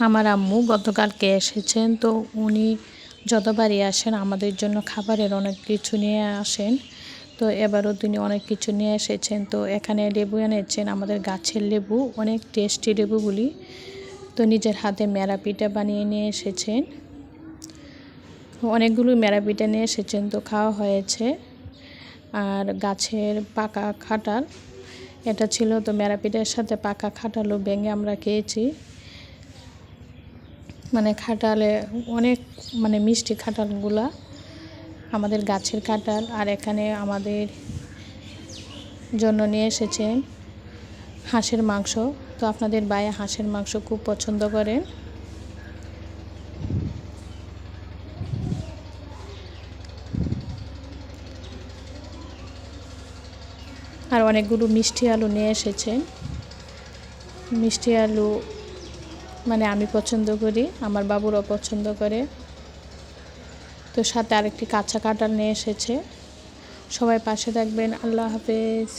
আমার আম্মু গতকালকে এসেছেন, তো উনি যতবারই আসেন আমাদের জন্য খাবারের অনেক কিছু নিয়ে আসেন। তো এবারও তিনি অনেক কিছু নিয়ে এসেছেন। তো এখানে লেবু এনেছেন, আমাদের গাছের লেবু, অনেক টেস্টি লেবুগুলি। তো নিজের হাতে মেরা পিঠা বানিয়ে নিয়ে এসেছেন, অনেকগুলো মেরা পিঠা নিয়ে এসেছেন, তো খাওয়া হয়েছে। আর গাছের পাকা কাঁঠাল এটা ছিল, তো মেরা পিঠার সাথে পাকা কাঁঠালও ভেঙে আমরা খেয়েছি। খাটালে অনেক মিষ্টি কাঁঠালগুলা, আমাদের গাছের কাঁঠাল। আর এখানে আমাদের জন্য নিয়ে এসেছেন হাঁসের মাংস। তো আপনাদের ভাই হাঁসের মাংস খুব পছন্দ করেন। আর অনেকগুলো মিষ্টি আলু নিয়ে এসেছেন। মিষ্টি আলু আমি পছন্দ করি, আমার বাবুরাও পছন্দ করে। তো সাথে আরেকটি কাঁচা কাঁঠাল নিয়ে এসেছে। সবাই পাশে থাকবেন। আল্লাহ হাফেজ।